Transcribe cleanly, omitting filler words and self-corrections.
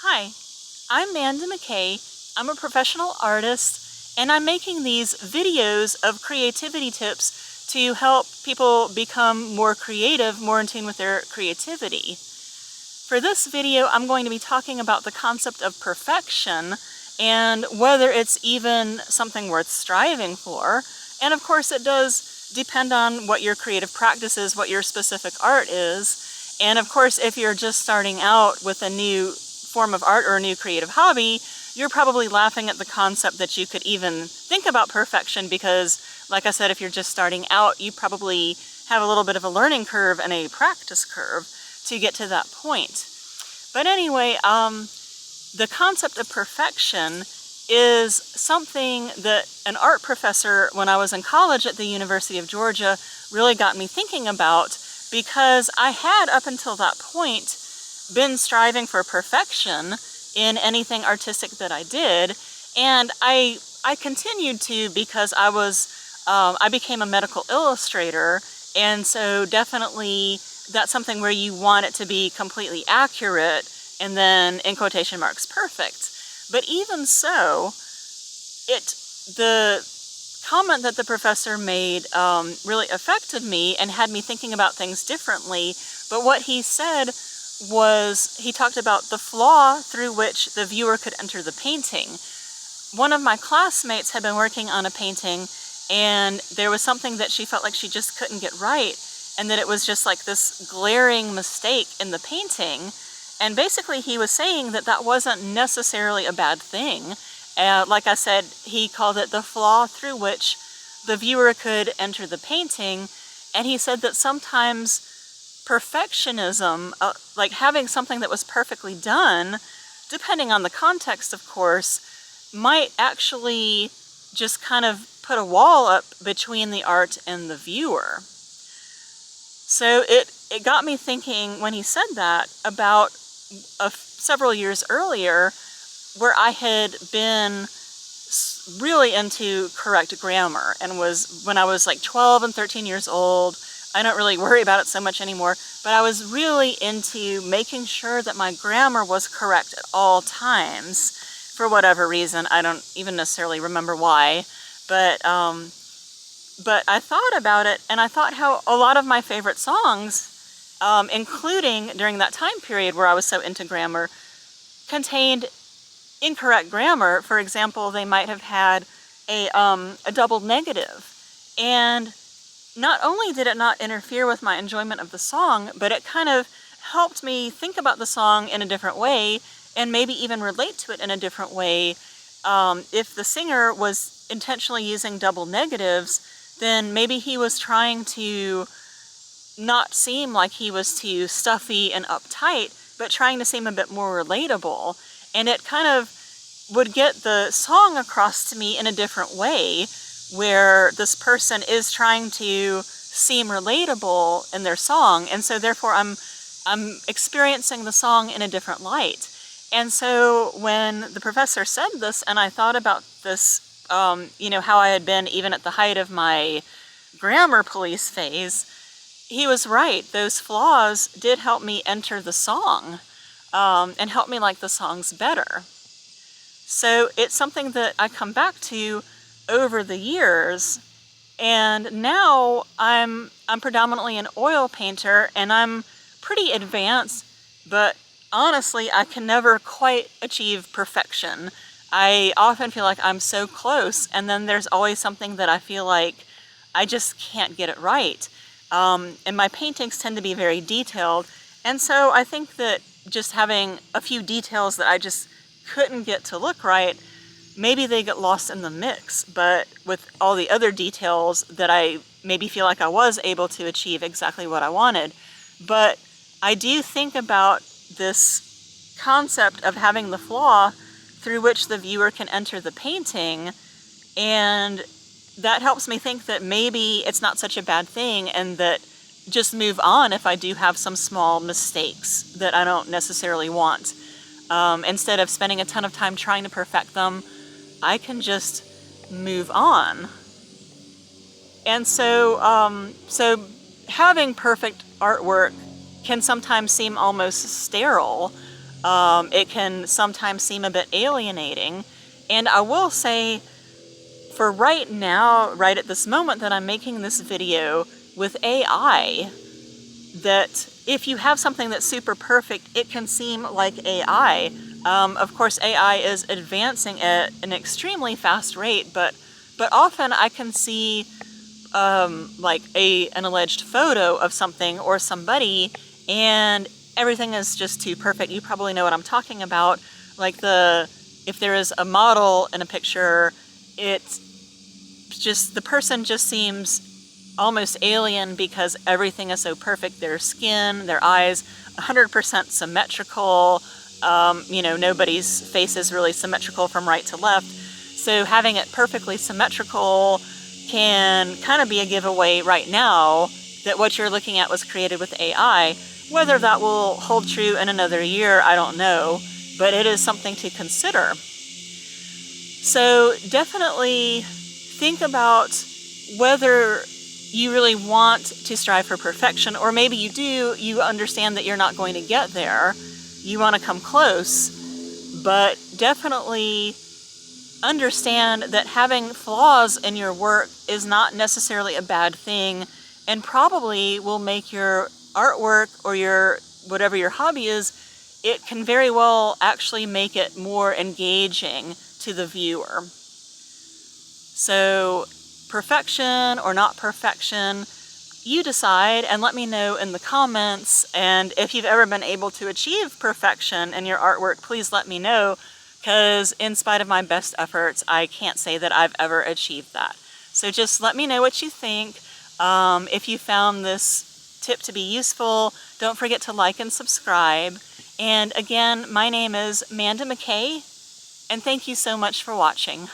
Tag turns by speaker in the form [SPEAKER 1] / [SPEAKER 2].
[SPEAKER 1] Hi, I'm Manda McKay. I'm a professional artist, and I'm making these videos of creativity tips to help people become more creative, more in tune with their creativity. For this video, I'm going to be talking about the concept of perfection and whether it's even something worth striving for. And of course, it does depend on what your creative practice is, what your specific art is. And of course, if you're just starting out with a new form of art or a new creative hobby, you're probably laughing at the concept that you could even think about perfection because, like I said, if you're just starting out, you probably have a little bit of a learning curve and a practice curve to get to that point. But anyway, the concept of perfection is something that an art professor when I was in college at the University of Georgia really got me thinking about, because I had up until that point been striving for perfection in anything artistic that I did, and I continued to because I became a medical illustrator, and so definitely that's something where you want it to be completely accurate and then, in quotation marks, perfect. But even so, the comment that the professor made really affected me and had me thinking about things differently. But what he said was, he talked about the flaw through which the viewer could enter the painting. One of my classmates had been working on a painting, and there was something that she felt like she just couldn't get right, and that it was just like this glaring mistake in the painting. And basically he was saying that that wasn't necessarily a bad thing. Like I said, he called it the flaw through which the viewer could enter the painting. And he said that sometimes perfectionism, like having something that was perfectly done, depending on the context of course, might actually just kind of put a wall up between the art and the viewer. So it got me thinking when he said that about several years earlier, where I had been really into correct grammar, and was when I was like 12 and 13 years old. I don't really worry about it so much anymore, but I was really into making sure that my grammar was correct at all times for whatever reason. I don't even necessarily remember why, but I thought about it, and I thought how a lot of my favorite songs, including during that time period where I was so into grammar, contained incorrect grammar. For example, they might have had a double negative. And not only did it not interfere with my enjoyment of the song, but it kind of helped me think about the song in a different way, and maybe even relate to it in a different way. If the singer was intentionally using double negatives, then maybe he was trying to not seem like he was too stuffy and uptight, but trying to seem a bit more relatable. And it kind of would get the song across to me in a different way, where this person is trying to seem relatable in their song, and so therefore I'm experiencing the song in a different light. And so when the professor said this, and I thought about this, how I had been even at the height of my grammar police phase, he was right. Those flaws did help me enter the song, and help me like the songs better. So it's something that I come back to over the years, and now I'm predominantly an oil painter, and I'm pretty advanced, but honestly, I can never quite achieve perfection. I often feel like I'm so close, and then there's always something that I feel like I just can't get it right. And my paintings tend to be very detailed, and so I think that just having a few details that I just couldn't get to look right, maybe they get lost in the mix, but with all the other details that I maybe feel like I was able to achieve exactly what I wanted. But I do think about this concept of having the flaw through which the viewer can enter the painting, and that helps me think that maybe it's not such a bad thing, and that just move on if I do have some small mistakes that I don't necessarily want. Instead of spending a ton of time trying to perfect them, I can just move on. And so having perfect artwork can sometimes seem almost sterile, It can sometimes seem a bit alienating. And I will say, for right now, right at this moment that I'm making this video with AI, that if you have something that's super perfect, it can seem like AI. Of course, AI is advancing at an extremely fast rate, but often I can see like an alleged photo of something or somebody, and everything is just too perfect. You probably know what I'm talking about. Like if there is a model in a picture, it's just, the person just seems almost alien because everything is so perfect. Their skin, their eyes, 100% symmetrical. You know, nobody's face is really symmetrical from right to left. So having it perfectly symmetrical can kind of be a giveaway right now that what you're looking at was created with AI. Whether that will hold true in another year, I don't know, but it is something to consider. So definitely think about whether you really want to strive for perfection, or maybe you do, you understand that you're not going to get there, you want to come close, but definitely understand that having flaws in your work is not necessarily a bad thing, and probably will make your artwork or your whatever your hobby is, it can very well actually make it more engaging to the viewer. So perfection or not perfection, you decide, and let me know in the comments. And if you've ever been able to achieve perfection in your artwork, please let me know, because in spite of my best efforts, I can't say that I've ever achieved that. So just let me know what you think. If you found this tip to be useful, don't forget to like and subscribe. And again, my name is Manda McKay, and thank you so much for watching.